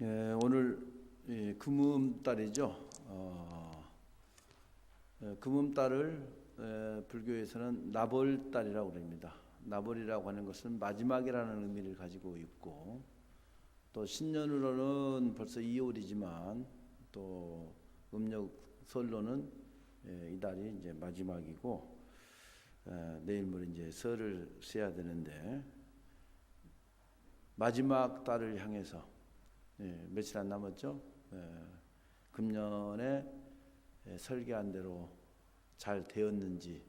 오늘 금음달이죠. 금음달을 불교에서는 나벌달이라고 합니다. 나벌이라고 하는 것은 마지막이라는 의미를 가지고 있고, 또 신년으로는 벌써 2월이지만 또 음력설로는 이 달이 이제 마지막이고, 내일 모레 이제 설을 세야 되는데, 마지막 달을 향해서 며칠 안 남았죠. 금년에 설계한 대로 잘 되었는지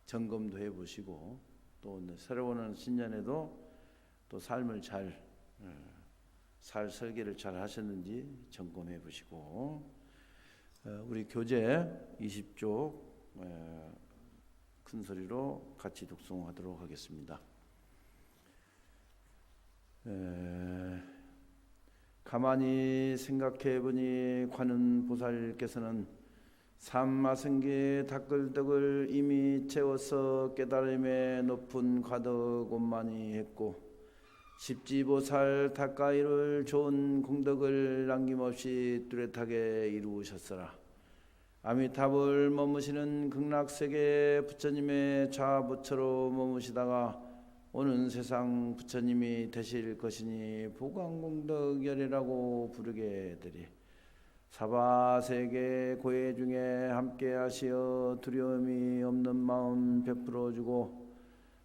점검도 해보시고, 또 새로운 신년에도 또 삶을 잘 설계를 잘 하셨는지 점검해 보시고, 우리 교재 20쪽 큰 소리로 같이 독송하도록 하겠습니다. 가만히 생각해 보니 관음 보살께서는 삼마승계 닦을덕을 이미 채워서 깨달음의 높은 과덕원만이 했고, 십지보살 닦아이룰 좋은 공덕을 남김없이 뚜렷하게 이루셨으라. 아미타불 머무시는 극락세계 부처님의 좌부처로 머무시다가 오는 세상 부처님이 되실 것이니 보광공덕열이라고 부르게 되리. 사바세계 고해 중에 함께하시어 두려움이 없는 마음 베풀어주고,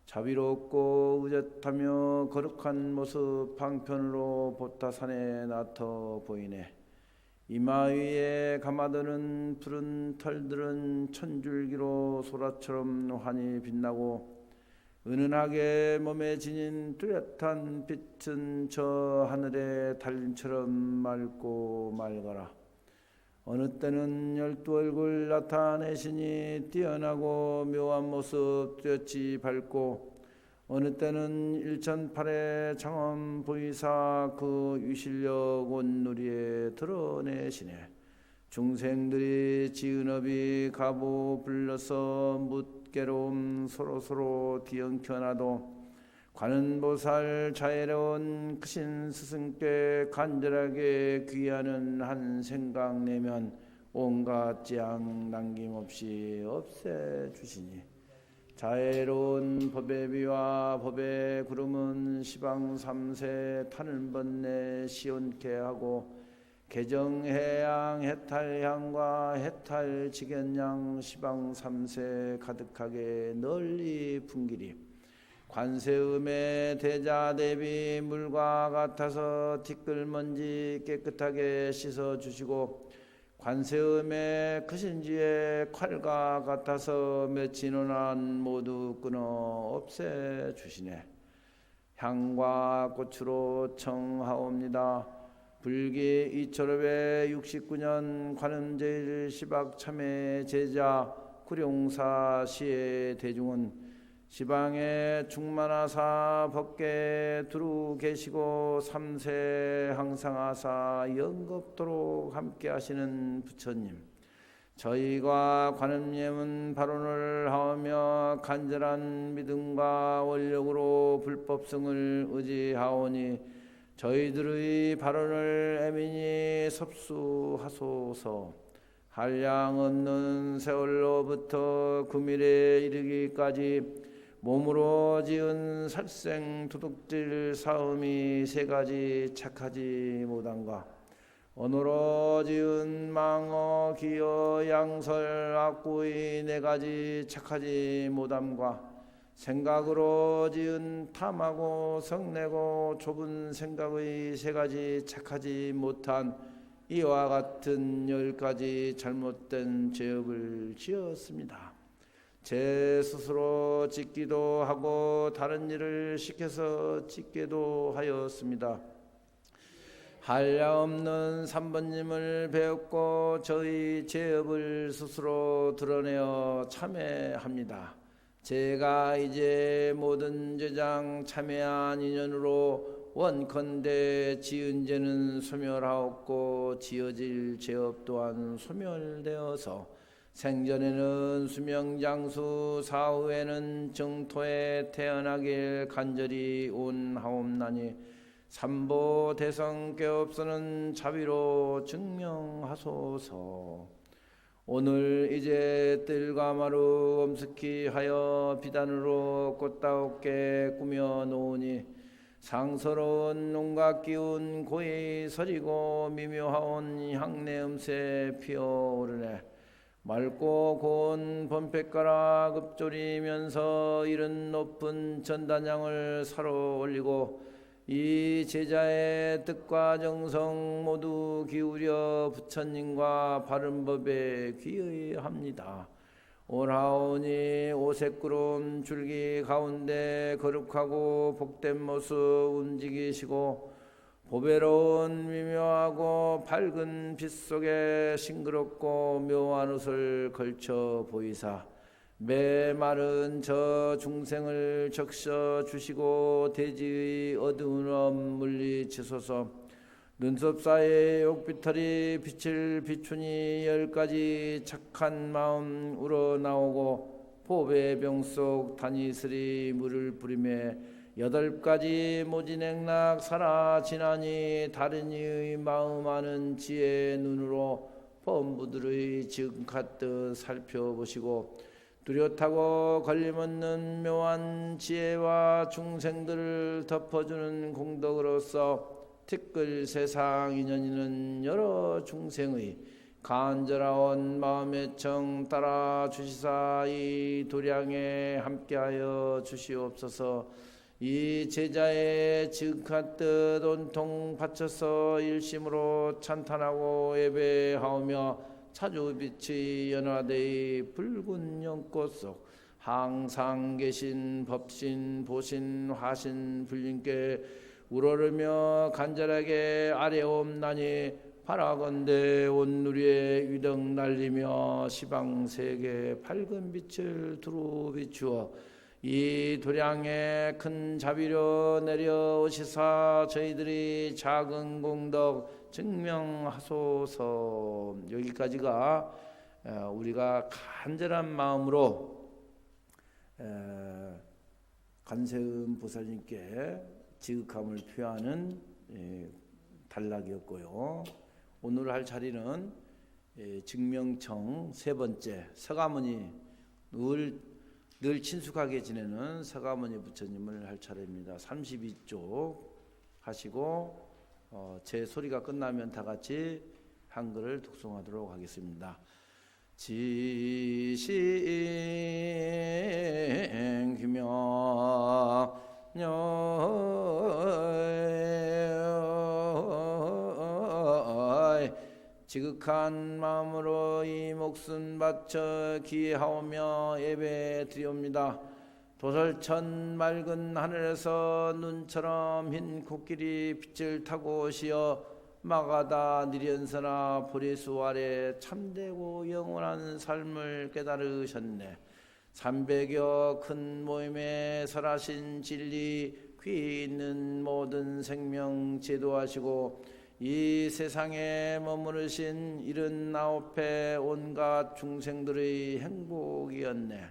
자비롭고 의젓하며 거룩한 모습 방편으로 보타산에 나타 보이네. 이마 위에 감아드는 푸른 털들은 천줄기로 소라처럼 환히 빛나고, 은은하게 몸에 지닌 뚜렷한 빛은 저 하늘의 달님처럼 맑고 맑아라. 어느 때는 12얼굴 나타내시니 뛰어나고 묘한 모습 뚜렷이 밝고, 어느 때는 일천팔의 장엄 보이사 그 유실력 온누리에 드러내시네. 중생들이 지은 업이 가보 불러서 묻게로움 서로서로 뒤엉켜나도, 관음보살 자애로운 크신 스승께 간절하게 귀하는 한 생각 내면 온갖 지향 남김없이 없애주시니, 자애로운 법의 비와 법의 구름은 시방 삼세 타는 번뇌 시온케 하고, 개정해양 해탈향과 해탈직연양 시방 삼세 가득하게 널리 풍기리. 관세음의 대자 대비 물과 같아서 티끌먼지 깨끗하게 씻어주시고, 관세음의 크신지의 칼과 같아서 맺힌온한 모두 끊어 없애주시네. 향과 꽃으로 청하옵니다. 불기 이철업의 69년 관음제일 시박참의 제자 구룡사 시의 대중은 시방에 충만하사 법계 두루 계시고 삼세 항상하사 영겁도록 함께 하시는 부처님, 저희가 관음예문 발언을 하오며 간절한 믿음과 원력으로 불법성을 의지하오니, 저희들의 발언을 애민히 섭수하소서. 한량 없는 세월로부터 금일에 이르기까지 몸으로 지은 살생 도둑질 사음이 세 가지 착하지 못한가, 언어로 지은 망어 기어 양설 악구의 네 가지 착하지 못함과, 생각으로 지은 탐하고 성내고 좁은 생각의 세 가지 착하지 못한 이와 같은 10가지 잘못된 죄업을 지었습니다. 제 스스로 짓기도 하고 다른 일을 시켜서 짓게도 하였습니다. 한량없는 삼번님을 배웠고 저희 죄업을 스스로 드러내어 참회합니다. 제가 이제 모든 죄장 참회한 인연으로 원컨대 지은 죄는 소멸하였고, 지어질 죄업 또한 소멸되어서 생전에는 수명장수, 사후에는 정토에 태어나길 간절히 원하옵나니, 삼보 대성께 없으는 자비로 증명하소서. 오늘 이제 뜰과 마루 엄습히 하여 비단으로 꽃다롭게 꾸며 놓으니 상서로운 온갖 기운 고이 서리고 미묘하온 향내 음새 피어오르네. 맑고 고운 범패가락 읍조리면서 이른 높은 전단향을 사로 올리고 이 제자의 뜻과 정성 모두 기울여 부처님과 바른 법에 귀의합니다. 오라오니 오색구름 줄기 가운데 거룩하고 복된 모습 움직이시고 보배로운 미묘하고 밝은 빛 속에 싱그럽고 묘한 옷을 걸쳐 보이사 메마른 저 중생을 적셔 주시고 대지의 어두운 엄 물리치소서. 눈썹 사이에 욕비털이 빛을 비추니 10가지 착한 마음 우러나오고 보배병 속 다니스리 물을 뿌리매 8가지 모진행락 사라지나니 다른 이의 마음 아는 지혜의 눈으로 범부들의 지극하듯 살펴보시고 뚜렷하고 걸림없는 묘한 지혜와 중생들을 덮어주는 공덕으로서 티끌 세상 인연이는 여러 중생의 간절하온 마음의 청 따라 주시사 이 도량에 함께하여 주시옵소서. 이 제자의 지극한 뜻 온통 바쳐서 일심으로 찬탄하고 예배하오며 차주빛의 연화대의 붉은 연꽃 속 항상 계신 법신 보신 화신 불림께 우러르며 간절하게 아뢰옵나니 바라건대 온누리에 위덕 날리며 시방세계 밝은 빛을 두루 비추어 이 도량에 큰 자비로 내려오시사 저희들이 작은 공덕 증명하소서. 여기까지가 우리가 간절한 마음으로 관세음 보살님께 지극함을 표하는 단락이었고요. 오늘 할 자리는 증명청 세 번째 서가모니 늘 친숙하게 지내는 서가모니 부처님을 할 차례입니다. 32쪽 하시고 제 소리가 끝나면 다 같이 한글을 독송하도록 하겠습니다. 지신규명 지극한 마음으로 이 목숨 바쳐 기하오며 예배드리옵니다. 도설천 맑은 하늘에서 눈처럼 흰 코끼리 빛을 타고 오시어 마가다 니련서나 보리수 아래 참되고 영원한 삶을 깨달으셨네. 300여 큰 모임에 설하신 진리 귀 있는 모든 생명 제도하시고 이 세상에 머무르신 79회 온갖 중생들의 행복이었네.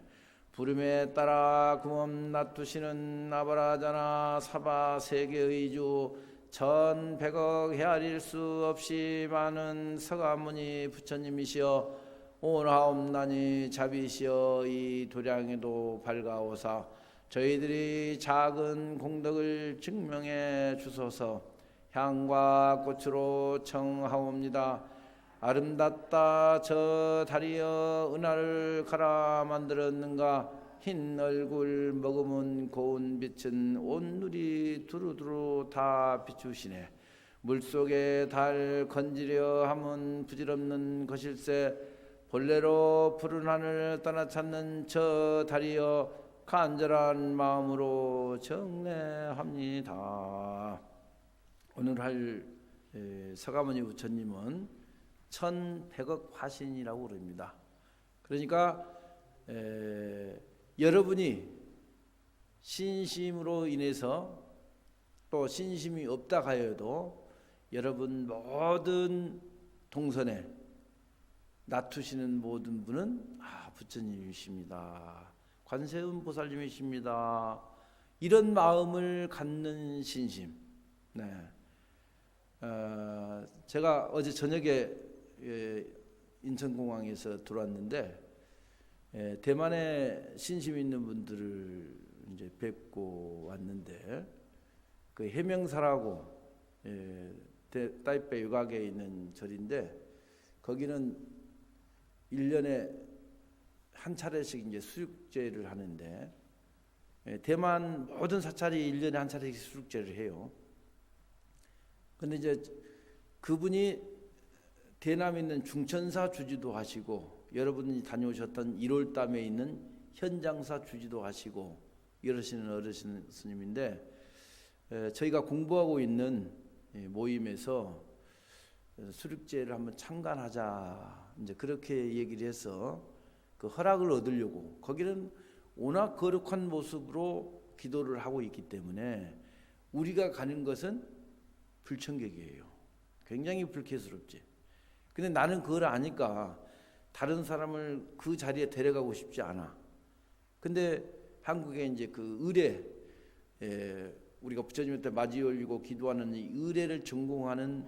부름에 따라 금엄 놔두시는 나바라자나 사바 세계의 주 1100억 헤아릴 수 없이 많은 서가모니 부처님이시여 오나옵나니 자비시여 이 도량에도 밝아오사 저희들이 작은 공덕을 증명해 주소서. 향과 꽃으로 청하옵니다. 아름답다 저 다리여 은하를 갈아 만들었는가. 흰 얼굴 머금은 고운 빛은 온누리 두루두루 다 비추시네. 물속에 달 건지려 함은 부질없는 것일세. 본래로 푸른 하늘 떠나찾는 저 다리여 간절한 마음으로 정례합니다. 오늘 할 서가모니 부처님은 1100억 화신이라고 그럽니다. 그러니까 여러분이 신심으로 인해서 또 신심이 없다 하여도 여러분 모든 동선에 놔두시는 모든 분은 부처님이십니다. 관세음 보살님이십니다. 이런 마음을 갖는 신심, 네. 제가 어제 저녁에 인천공항에서 들어왔는데 대만에 신심 있는 분들을 이제 뵙고 왔는데 그 해명사라고 타이베이 유각에 있는 절인데 거기는 1년에 한 차례씩 이제 수육제를 하는데 대만 모든 사찰이 1년에 한 차례씩 수육제를 해요. 근데 이제 그분이 대남에 있는 중천사 주지도 하시고 여러분이 다녀오셨던 1월담에 있는 현장사 주지도 하시고 이러시는 어르신 스님인데 저희가 공부하고 있는 모임에서 수륙제를 한번 참관하자 이제 그렇게 얘기를 해서 그 허락을 얻으려고 거기는 워낙 거룩한 모습으로 기도를 하고 있기 때문에 우리가 가는 것은 불청객이에요. 굉장히 불쾌스럽지. 근데 나는 그걸 아니까 다른 사람을 그 자리에 데려가고 싶지 않아. 근데 한국에 이제 그 의례, 우리가 부처님한테 맞이 올리고 기도하는 이 의례를 전공하는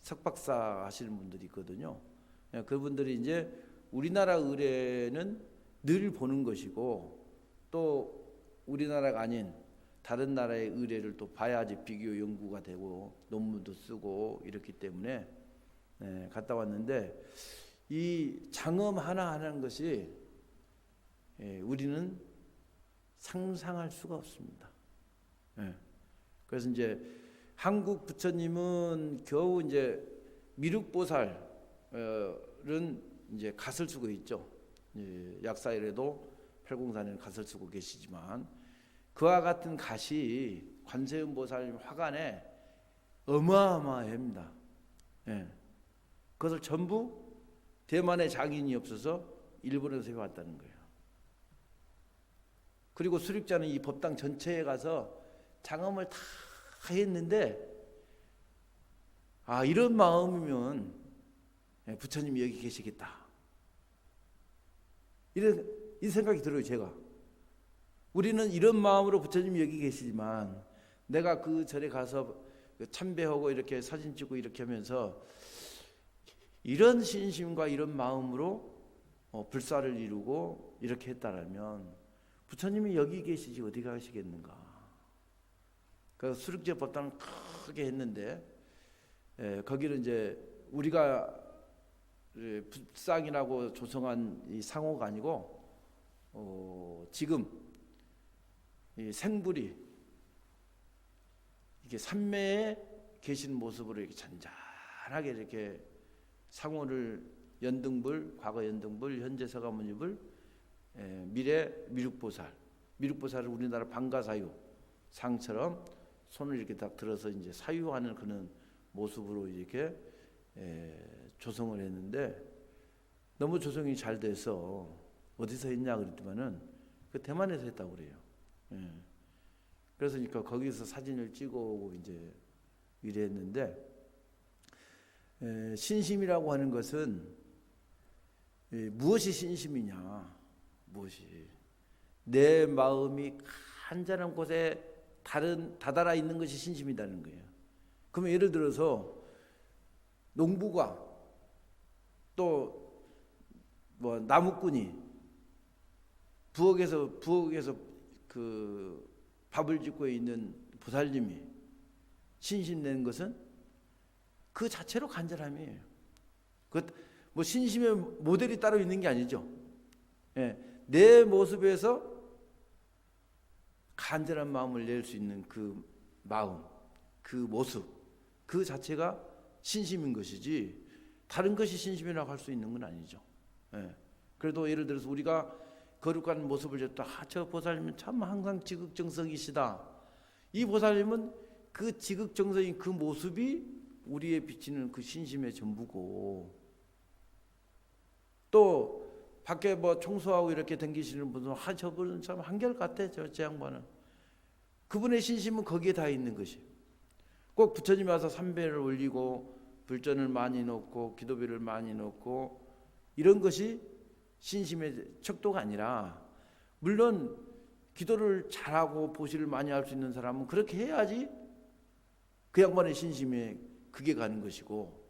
석박사 하시는 분들이 있거든요. 그분들이 이제 우리나라 의례는 늘 보는 것이고 또 우리나라가 아닌 다른 나라의 의례를 또 봐야지 비교 연구가 되고 논문도 쓰고 이렇기 때문에 갔다 왔는데 이 장엄 하나 하는 것이 우리는 상상할 수가 없습니다. 그래서 이제 한국 부처님은 겨우 이제 미륵보살은 이제 갓을 쓰고 있죠. 약사일에도 팔공산에는 갓을 쓰고 계시지만 그와 같은 갓이 관세음보살 화관에 어마어마합니다. 그것을 전부 대만에 장인이 없어서 일본에서 해왔다는 거예요. 그리고 수륙자는 이 법당 전체에 가서 장엄을 다 했는데 이런 마음이면 부처님이 여기 계시겠다. 이 생각이 들어요. 제가. 우리는 이런 마음으로 부처님이 여기 계시지만 내가 그 절에 가서 참배하고 이렇게 사진 찍고 이렇게 하면서 이런 신심과 이런 마음으로 불사를 이루고 이렇게 했다라면 부처님이 여기 계시지 어디 가시겠는가. 그래서 수륙제 법당을 크게 했는데 거기는 이제 우리가 불상이라고 조성한 이 상호가 아니고 지금 이 생불이 이게 삼매에 계신 모습으로 이렇게 잔잔하게 이렇게 상호를 연등불, 과거 연등불, 현재 서가모니불, 미래 미륵보살을 우리나라 방가사유 상처럼 손을 이렇게 딱 들어서 이제 사유하는 그런 모습으로 이렇게 조성을 했는데 너무 조성이 잘 돼서 어디서 했냐 그랬더만은 그 대만에서 했다고 그래요. 그래서 그러니까 거기서 사진을 찍어오고 이제 이랬는데 신심이라고 하는 것은 무엇이 신심이냐? 무엇이 내 마음이 한잔한 곳에 다다라 있는 것이 신심이라는 거예요. 그러면 예를 들어서 농부가 또 뭐 나무꾼이 부엌에서 그 밥을 짓고 있는 보살님이 신심내는 것은 그 자체로 간절함이에요. 뭐 신심의 모델이 따로 있는 게 아니죠. 내 모습에서 간절한 마음을 낼 수 있는 그 마음, 그 모습, 그 자체가 신심인 것이지 다른 것이 신심이라고 할 수 있는 건 아니죠. 그래도 예를 들어서 우리가 거룩한 모습을 줬다. 저 보살님은 참 항상 지극정성이시다. 이 보살님은 그 지극정성인 그 모습이 우리에 비치는 그 신심의 전부고 또 밖에 뭐 청소하고 이렇게 댕기시는 분은 저분은 참 한결같아. 제 양반은. 그분의 신심은 거기에 다 있는 것이. 꼭 부처님이 와서 삼배를 올리고 불전을 많이 넣고 기도비를 많이 넣고 이런 것이 신심의 척도가 아니라 물론 기도를 잘하고 보시를 많이 할 수 있는 사람은 그렇게 해야지 그 양반의 신심에 그게 가는 것이고,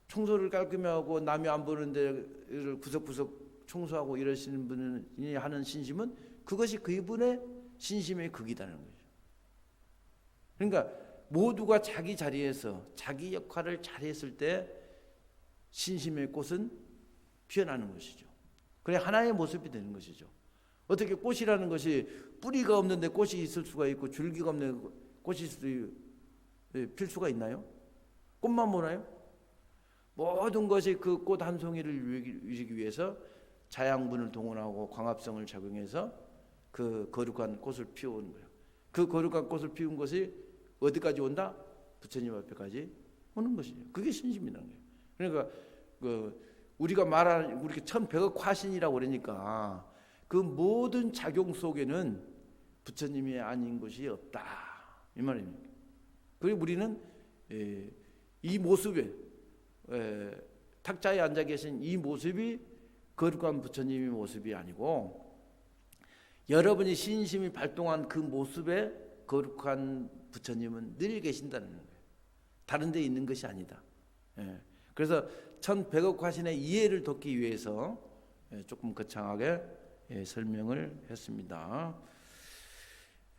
청소를 깔끔히 하고 남이 안 보는 데를 구석구석 청소하고 이러시는 분이 하는 신심은 그것이 그분의 신심의 극이라는 거죠. 그러니까 모두가 자기 자리에서 자기 역할을 잘했을 때 신심의 꽃은 피어나는 것이죠. 그래 하나의 모습이 되는 것이죠. 어떻게 꽃이라는 것이 뿌리가 없는데 꽃이 있을 수가 있고 줄기가 없는 꽃이 필 수가 있나요? 꽃만 보나요? 모든 것이 그 꽃 한 송이를 이루기 위해서 자양분을 동원하고 광합성을 작용해서 그 거룩한 꽃을 피워오는 거예요. 그 거룩한 꽃을 피운 것이 어디까지 온다? 부처님 앞에까지 오는 것이죠. 그게 신심이라는 거예요. 그러니까 우리가 말하는 우리 1100억 화신이라고 그러니까 그 모든 작용 속에는 부처님이 아닌 것이 없다 이 말입니다. 그리고 우리는 이 모습에 탁자에 앉아 계신 이 모습이 거룩한 부처님의 모습이 아니고 여러분이 신심이 발동한 그 모습에 거룩한 부처님은 늘 계신다는 거예요. 다른 데 있는 것이 아니다. 그래서 1100억 화신의 이해를 돕기 위해서 조금 거창하게 설명을 했습니다.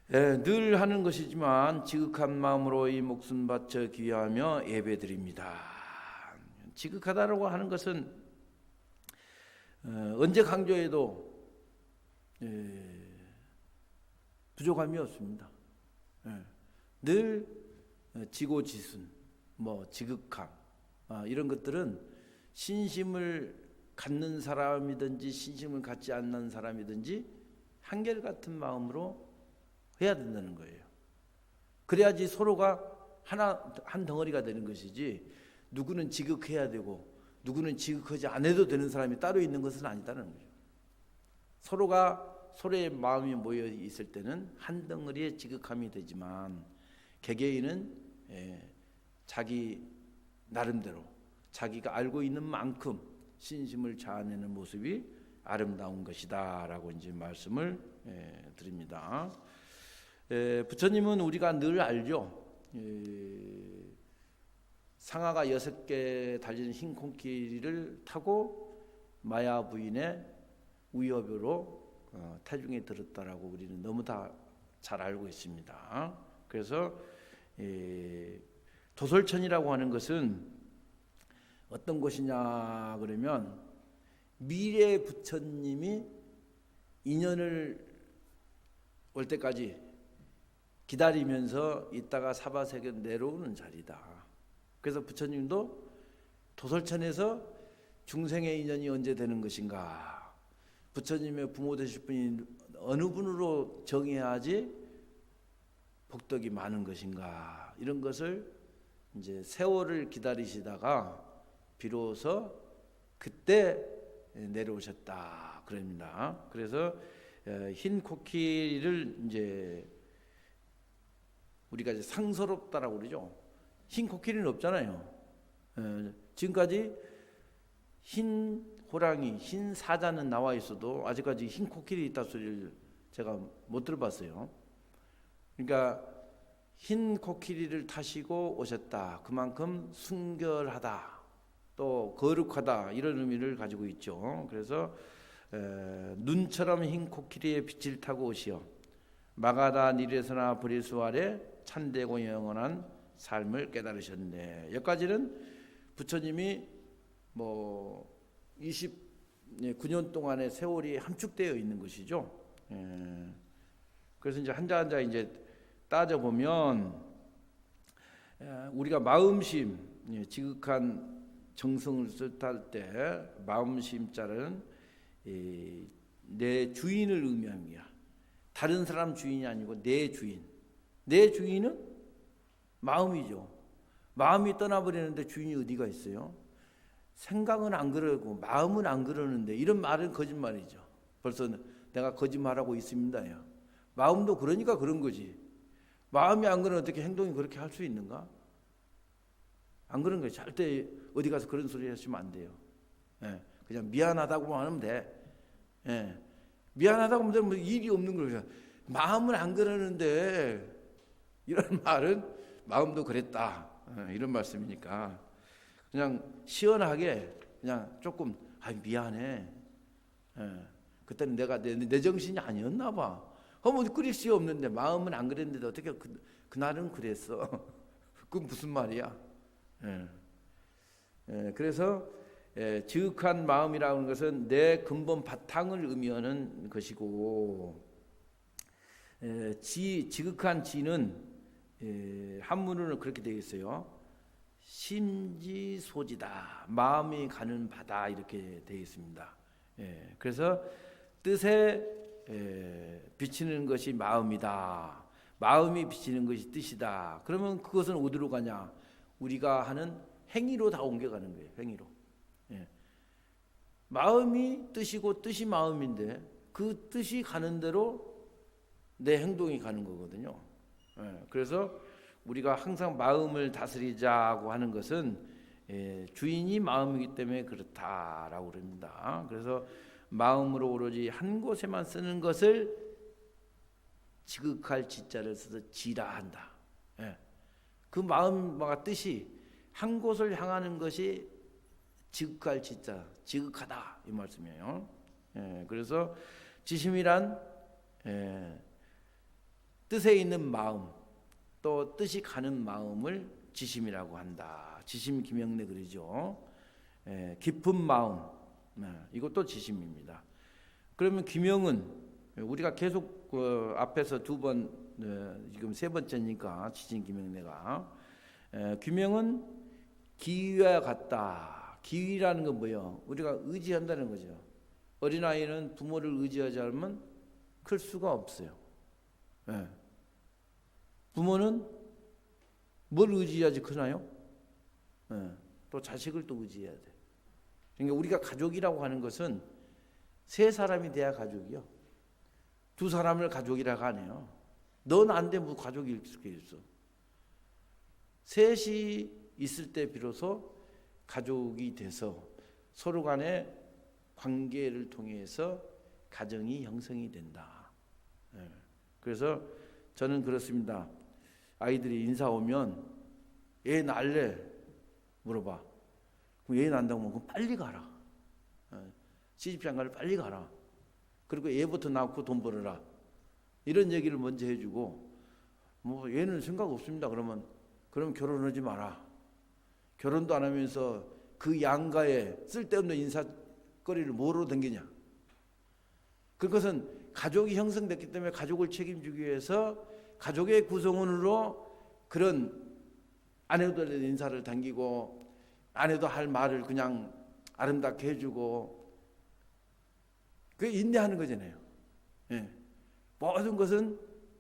늘 하는 것이지만 지극한 마음으로 이 목숨 바쳐 귀하며 예배드립니다. 지극하다라고 하는 것은 언제 강조해도 부족함이 없습니다. 늘 지고지순, 지극함 이런 것들은 신심을 갖는 사람이든지 신심을 갖지 않는 사람이든지 한결같은 마음으로 해야 된다는 거예요. 그래야지 서로가 한 덩어리가 되는 것이지 누구는 지극해야 되고 누구는 지극하지 않아도 되는 사람이 따로 있는 것은 아니다는 거죠. 서로가 서로의 마음이 모여 있을 때는 한 덩어리의 지극함이 되지만 개개인은 자기 나름대로 자기가 알고 있는 만큼 신심을 자아내는 모습이 아름다운 것이다라고 이제 말씀을 드립니다. 부처님은 우리가 늘 알죠. 상아가 6개 달린 흰 콩키를 타고 마야 부인의 우여배로 태중에 들었다라고 우리는 너무 다 잘 알고 있습니다. 그래서 도솔천이라고 하는 것은 어떤 곳이냐 그러면 미래 부처님이 인연을 올 때까지 기다리면서 있다가 사바세계 내려오는 자리다. 그래서 부처님도 도솔천에서 중생의 인연이 언제 되는 것인가, 부처님의 부모 되실 분이 어느 분으로 정해야지 복덕이 많은 것인가, 이런 것을 이제 세월을 기다리시다가 비로소 그때 내려오셨다 그럽니다. 그래서 흰 코끼리를 이제 우리가 이제 상서롭다라고 그러죠. 흰 코끼리는 없잖아요. 지금까지 흰 호랑이, 흰 사자는 나와 있어도 아직까지 흰 코끼리 있다 소리를 제가 못 들어봤어요. 그러니까 흰 코끼리를 타시고 오셨다. 그만큼 순결하다, 또 거룩하다, 이런 의미를 가지고 있죠. 그래서 눈처럼 흰 코끼리의 빛을 타고 오시어 마가다 니레서나 브리수 아래 참되고 영원한 삶을 깨달으셨네. 여기까지는 부처님이 29년 동안의 세월이 함축되어 있는 것이죠. 그래서 이제 한자 한자 이제 따져 보면 우리가 마음심, 지극한 정성을 뜻할 때 마음심자는 내 주인을 의미합니다. 다른 사람 주인이 아니고 내 주인. 내 주인은 마음이죠. 마음이 떠나버리는데 주인이 어디가 있어요? 생각은 안 그러고 마음은 안 그러는데, 이런 말은 거짓말이죠. 벌써 내가 거짓말하고 있습니다. 마음도 그러니까 그런 거지. 마음이 안 그러면 어떻게 행동이 그렇게 할 수 있는가? 안 그런 거예요. 절대 어디 가서 그런 소리 하시면 안 돼요. 그냥 미안하다고만 하면 돼. 미안하다고 하면 뭐 일이 없는 거예요. 마음은 안 그러는데, 이런 말은 마음도 그랬다. 이런 말씀이니까 그냥 시원하게 그냥 조금 미안해. 그때는 내가 내 정신이 아니었나 봐. 뭐 그릴 수 없는데 마음은 안 그랬는데 어떻게 그날은 그랬어. 그건 무슨 말이야. 그래서 지극한 마음이라는 것은 내 근본 바탕을 의미하는 것이고, 지극한 지는 한문으로는 그렇게 되어 있어요. 심지소지다, 마음이 가는 바다, 이렇게 되어 있습니다. 그래서 뜻에 비치는 것이 마음이다, 마음이 비치는 것이 뜻이다. 그러면 그것은 어디로 가냐? 우리가 하는 행위로 다 옮겨가는 거예요. 행위로. 마음이 뜻이고 뜻이 마음인데 그 뜻이 가는 대로 내 행동이 가는 거거든요. 그래서 우리가 항상 마음을 다스리자고 하는 것은 주인이 마음이기 때문에 그렇다라고 그럽니다. 그래서 마음으로 오로지 한 곳에만 쓰는 것을 지극할 지자를 써서 지라 한다. 그 마음과 뜻이 한 곳을 향하는 것이 지극할 지자, 지극하다, 이 말씀이에요. 그래서 지심이란 뜻에 있는 마음, 또 뜻이 가는 마음을 지심이라고 한다. 지심 김영래 그러죠. 깊은 마음, 이것도 지심입니다. 그러면 김영은 우리가 계속 앞에서 두 번, 지금 세 번째니까 지심 김영래가 김영은 기위와 같다. 기위라는 건 뭐예요? 우리가 의지한다는 거죠. 어린아이는 부모를 의지하지 않으면 클 수가 없어요. 부모는 뭘 의지해야지 크나요? 또 자식을 또 의지해야 돼. 그러니까 우리가 가족이라고 하는 것은 세 사람이 돼야 가족이요. 두 사람을 가족이라고 하네요. 넌 안 돼, 뭐 가족일 수 있어. 셋이 있을 때 비로소 가족이 돼서 서로 간의 관계를 통해서 가정이 형성이 된다. 그래서 저는 그렇습니다. 아이들이 인사 오면 애 낳을래? 물어봐. 그럼 애 낳는다고 하면 빨리 가라. 시집장가를 빨리 가라. 그리고 애부터 낳고 돈 벌어라. 이런 얘기를 먼저 해주고, 뭐 얘는 생각 없습니다. 그럼 결혼하지 마라. 결혼도 안 하면서 그 양가에 쓸데없는 인사거리를 뭐로 댕기냐. 그것은 가족이 형성됐기 때문에 가족을 책임지기 위해서 가족의 구성원으로 그런 아내들의 인사를 당기고 아내도 할 말을 그냥 아름답게 해주고, 그게 인내하는 거잖아요. 모든 것은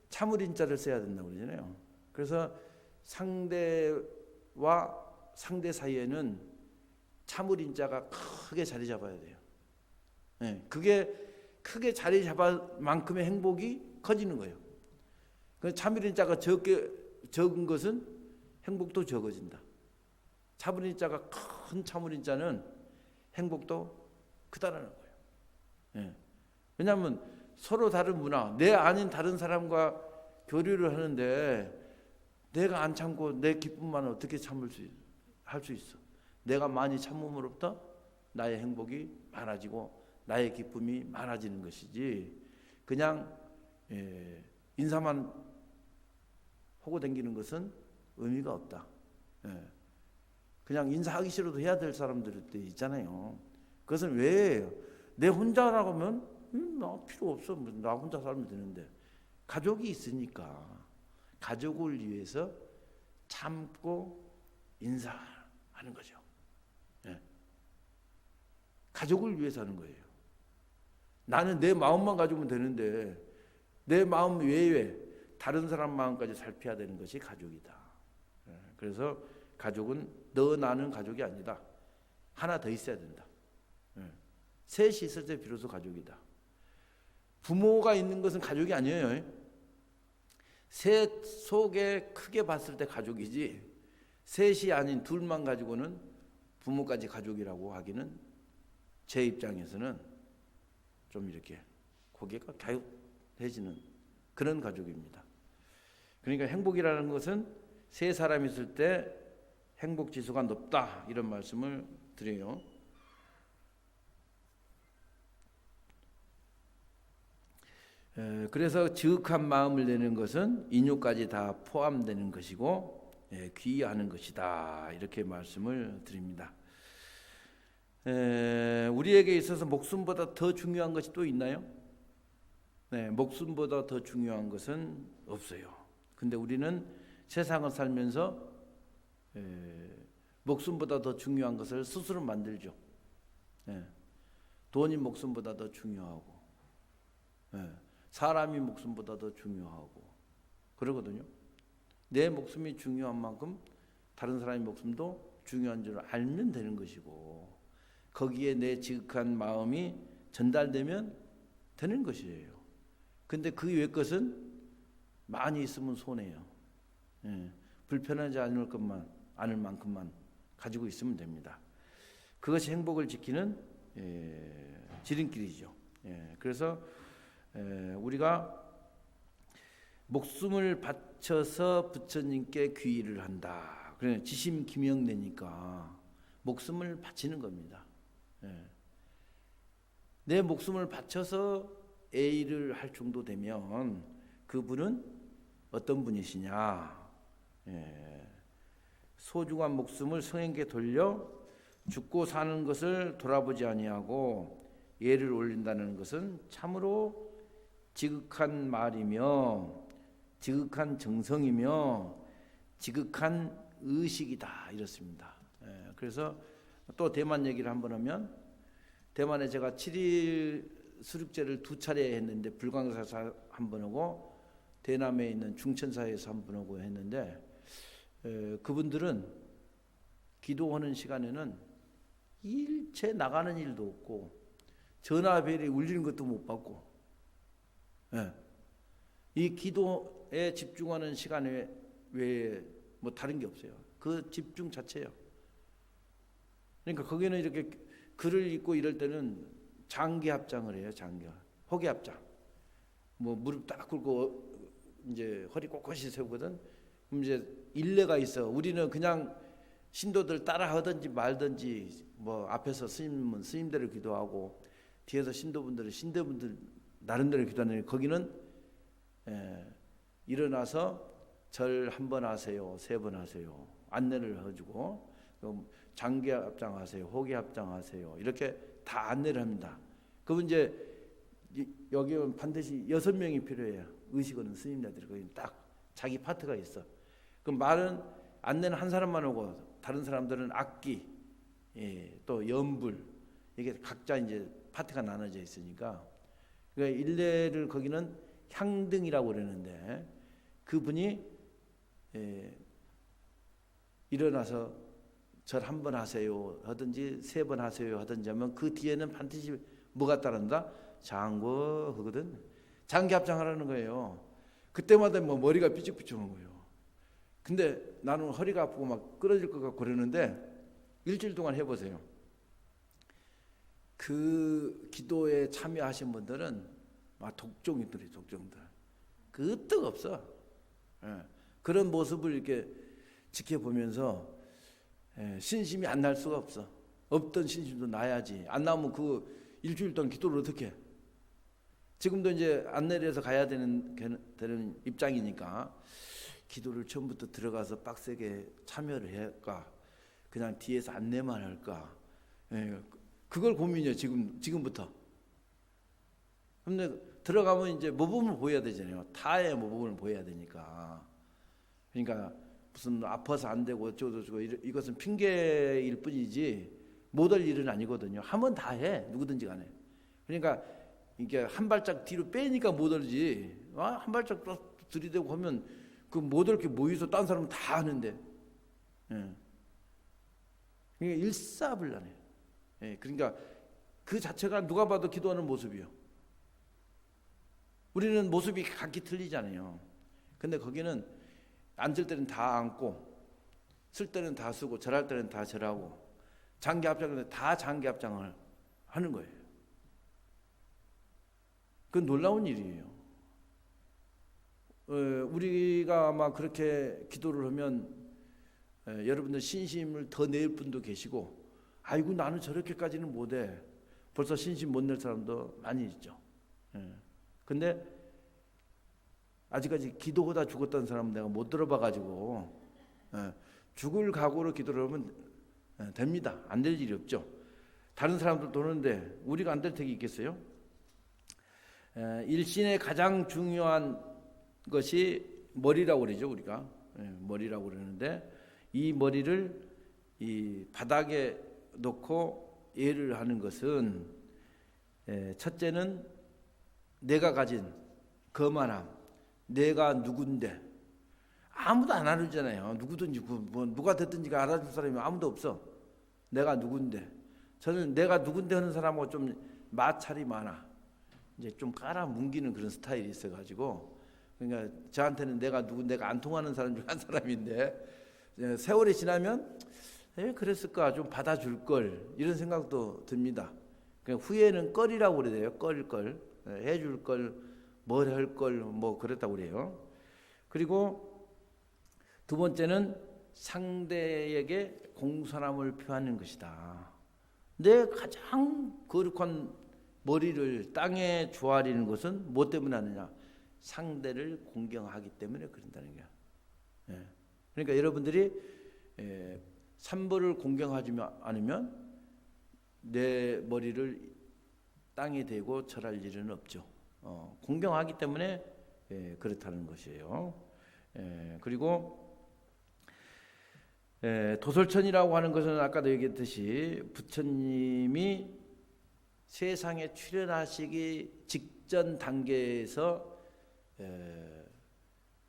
참을인자를 써야 된다고 그러잖아요. 그래서 상대와 상대 사이에는 참을인자가 크게 자리 잡아야 돼요. 그게 크게 자리 잡을 만큼의 행복이 커지는 거예요. 참을인자가 적은 것은 행복도 적어진다. 참을인자가 큰 참을인자는 행복도 크다라는 거예요. 왜냐하면 서로 다른 문화, 내 아닌 다른 사람과 교류를 하는데 내가 안 참고 내 기쁨만 어떻게 참을 할 수 있어. 내가 많이 참음으로부터 나의 행복이 많아지고 나의 기쁨이 많아지는 것이지, 그냥 인사만 하고 다니는 것은 의미가 없다. 그냥 인사하기 싫어도 해야 될 사람들 있잖아요. 그것은 왜 해요? 내 혼자라고 하면 나 필요 없어. 나 혼자 살면 되는데, 가족이 있으니까 가족을 위해서 참고 인사하는 거죠. 가족을 위해서 하는 거예요. 나는 내 마음만 가지면 되는데 내 마음 외에 다른 사람 마음까지 살펴야 되는 것이 가족이다. 그래서 가족은 너 나는 가족이 아니다. 하나 더 있어야 된다. 셋이 있을 때 비로소 가족이다. 부모가 있는 것은 가족이 아니에요. 셋 속에 크게 봤을 때 가족이지, 셋이 아닌 둘만 가지고는 부모까지 가족이라고 하기는 제 입장에서는 좀 이렇게 고개가 갸웃해지는 그런 가족입니다. 그러니까 행복이라는 것은 세 사람이 있을 때 행복 지수가 높다 이런 말씀을 드려요. 그래서 지극한 마음을 내는 것은 인유까지 다 포함되는 것이고 귀의하는 것이다 이렇게 말씀을 드립니다. 우리에게 있어서 목숨보다 더 중요한 것이 또 있나요? 네, 목숨보다 더 중요한 것은 없어요. 근데 우리는 세상을 살면서 목숨보다 더 중요한 것을 스스로 만들죠. 돈이 목숨보다 더 중요하고 사람이 목숨보다 더 중요하고 그러거든요. 내 목숨이 중요한 만큼 다른 사람의 목숨도 중요한 줄 알면 되는 것이고 거기에 내 지극한 마음이 전달되면 되는 것이에요. 근데 그 외 것은 많이 있으면 손해요. 불편하지 않을 만큼만 가지고 있으면 됩니다. 그것이 행복을 지키는 지름길이죠. 그래서 우리가 목숨을 바쳐서 부처님께 귀의를 한다. 그래 지심기명내니까 목숨을 바치는 겁니다. 내 목숨을 바쳐서 A를 할 정도 되면 그분은 어떤 분이시냐? 소중한 목숨을 성에게 돌려 죽고 사는 것을 돌아보지 아니하고 예를 올린다는 것은 참으로 지극한 말이며 지극한 정성이며 지극한 의식이다 이렇습니다. 그래서 또 대만 얘기를 한번 하면 대만에 제가 7일 수륙제를 2차례 했는데 불광사에서 한 번 하고 대남에 있는 중천사에서 한 번 하고 했는데 그분들은 기도하는 시간에는 일체 나가는 일도 없고 전화벨이 울리는 것도 못 받고 이 기도에 집중하는 시간에 외에 뭐 다른 게 없어요. 그 집중 자체예요. 그러니까 거기는 이렇게 글을 읽고 이럴 때는 장기합장을 해요. 허기합장. 뭐 무릎 딱 꿇고 이제 허리 꼿꼿이 세우거든. 그럼 이제 일례가 있어. 우리는 그냥 신도들 따라 하든지 말든지 뭐 앞에서 스님은 스님대로 기도하고 뒤에서 신도분들은 신도분들 나름대로 기도하는 거기는 일어나서 절 한 번 하세요. 3번 하세요. 안내를 해주고 장기합장 하세요. 호기합장 하세요. 이렇게 다 안내를 합니다. 그럼 이제 여기는 반드시 6명이 필요해요. 의식하는 스님들이 거기 딱 자기 파트가 있어. 그럼 말은 안내는 한 사람만 오고 다른 사람들은 악기, 또 연불 이게 각자 이제 파트가 나눠져 있으니까 그러니까 일례를 거기는 향등이라고 그러는데 그분이 일어나서 절 한 번 하세요 하든지 3번 하세요 하든지 하면 그 뒤에는 반드시 뭐가 따른다? 장구 하거든. 장기합장하라는 거예요. 그때마다 뭐 머리가 삐죽삐죽한 거예요. 근데 나는 허리가 아프고 막 끊어질 것 같고 그러는데 일주일 동안 해보세요. 그 기도에 참여하신 분들은 막 독종이들이 독종들. 그 뜻 없어. 그런 모습을 이렇게 지켜보면서 신심이 안 날 수가 없어. 없던 신심도 나야지. 안 나오면 그 일주일 동안 기도를 어떻게 해? 지금도 이제 안내를 해서 가야 되는 입장이니까 기도를 처음부터 들어가서 빡세게 참여를 할까? 그냥 뒤에서 안내만 할까? 그걸 고민이에요. 지금부터. 근데 들어가면 이제 모범을 보여야 되잖아요. 타의 모범을 보여야 되니까. 그러니까 무슨 아파서 안 되고 어쩌고 이것은 핑계일 뿐이지 못할 일은 아니거든요. 하면 다 해. 누구든지 간에. 그러니까 이게 한 발짝 뒤로 빼니까 못하지. 한 발짝 또 들이대고 하면 그 못할 게 뭐 있어. 딴 사람은 다 하는데. 그러니까 일사불란해. 그러니까 그 자체가 누가 봐도 기도하는 모습이요. 우리는 모습이 각기 틀리잖아요. 근데 거기는 앉을 때는 다 앉고 쓸 때는 다 쓰고 절할 때는 다 절하고 장기합장은 다 장기합장을 하는 거예요. 그건 놀라운 일이에요. 우리가 아마 그렇게 기도를 하면 여러분들 신심을 더 낼 분도 계시고, 아이고 나는 저렇게까지는 못해, 벌써 신심 못 낼 사람도 많이 있죠. 근데 아직까지 기도하다 죽었던 사람은 내가 못 들어봐 가지고, 죽을 각오로 기도를 하면 됩니다. 안 될 일이 없죠. 다른 사람들도 하는데 우리가 안 될 택이 있겠어요? 일신의 가장 중요한 것이 머리라고 그러죠. 우리가 머리라고 그러는데, 이 머리를 이 바닥에 놓고 예를 하는 것은, 첫째는 내가 가진 거만함, 내가 누군데. 아무도 안 알아주잖아요. 누구든지 누가 됐든지가 알아줄 사람이 아무도 없어. 내가 누군데. 저는 내가 누군데 하는 사람하고 좀 마찰이 많아. 이제 좀 깔아뭉기는 그런 스타일이 있어가지고, 그러니까 저한테는 내가 누군데가 안 통하는 사람 중 한 사람인데, 세월이 지나면 그랬을까, 좀 받아줄 걸, 이런 생각도 듭니다. 그러니까 후회는 껄이라고 그래요. 껄 해줄 걸, 뭘 할 걸, 뭐 그랬다고 그래요. 그리고 두 번째는 상대에게 공손함을 표하는 것이다. 내 가장 거룩한 머리를 땅에 조아리는 것은 뭐 때문에 하느냐? 상대를 공경하기 때문에 그런다는 거야. 그러니까 여러분들이 삼보를 공경하지 않으면 내 머리를 땅에 대고 절할 일은 없죠. 공경하기 때문에 그렇다는 것이에요. 그리고 도솔천이라고 하는 것은 아까도 얘기했듯이 부처님이 세상에 출현하시기 직전 단계에서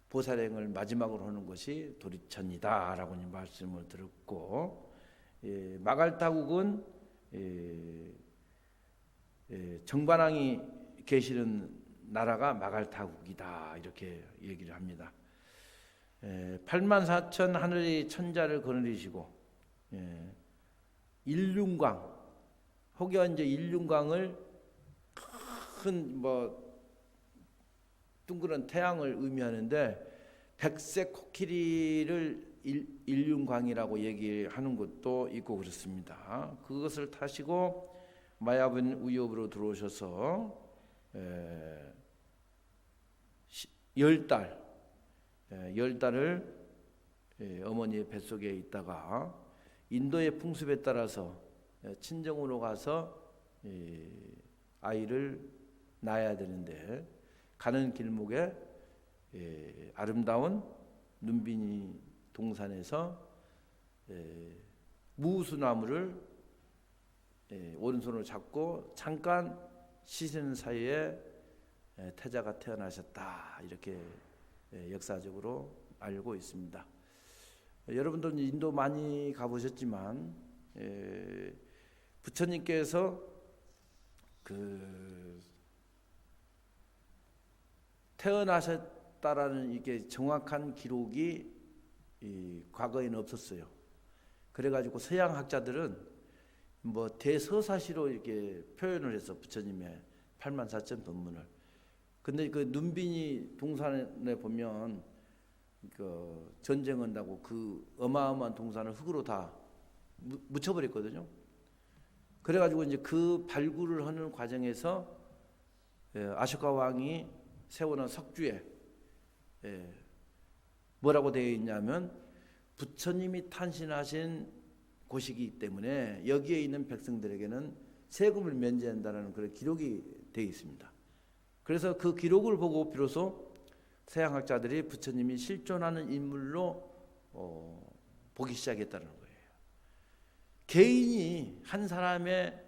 보살행을 마지막으로 하는 것이 도리천이다라고 말씀을 들었고, 마갈타국은 정반왕이 계시는 나라가 마갈타국이다, 이렇게 얘기를 합니다. 84,000 하늘의 천자를 거느리시고, 일륜광, 혹여 이제 일륜광을 큰 둥그런 태양을 의미하는데, 백색 코끼리를 일륜광이라고 얘기하는 것도 있고 그렇습니다. 그것을 타시고 마야분 우엽으로 들어오셔서 10달을 어머니의 뱃속에 있다가 인도의 풍습에 따라서 친정으로 가서 아이를 낳아야 되는데, 가는 길목에 아름다운 눈비니 동산에서 무수나무를 오른손으로 잡고 잠깐 쉬시는 사이에 태자가 태어나셨다, 이렇게 역사적으로 알고 있습니다. 여러분들은 인도 많이 가보셨지만 부처님께서 태어나셨다라는 이게 정확한 기록이 과거에는 없었어요. 그래가지고 서양 학자들은 대서사시로 이렇게 표현을 해서 부처님의 84,000 법문을. 근데 그 눈비니 동산에 보면 전쟁한다고 그 어마어마한 동산을 흙으로 다 묻혀버렸거든요. 그래가지고 이제 그 발굴을 하는 과정에서 아쇼카 왕이 세워놓은 석주에 뭐라고 되어 있냐면, 부처님이 탄신하신 곳이기 때문에 여기에 있는 백성들에게는 세금을 면제한다는 그런 기록이 되어 있습니다. 그래서 그 기록을 보고 비로소 서양학자들이 부처님이 실존하는 인물로 보기 시작했다는 거예요. 개인이 한 사람의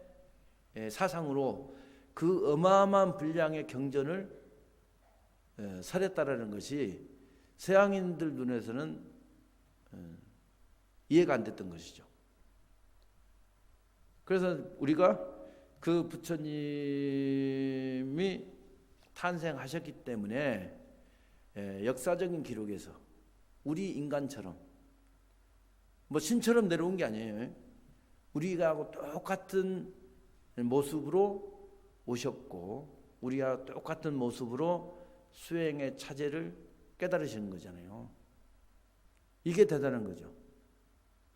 사상으로 그 어마어마한 분량의 경전을 설했다라는 것이 서양인들 눈에서는 이해가 안 됐던 것이죠. 그래서 우리가 그 부처님이 탄생하셨기 때문에 역사적인 기록에서 우리 인간처럼 신처럼 내려온 게 아니에요. 우리가 똑같은 모습으로 오셨고, 우리가 똑같은 모습으로 수행의 차제를 깨달으시는 거잖아요. 이게 대단한 거죠.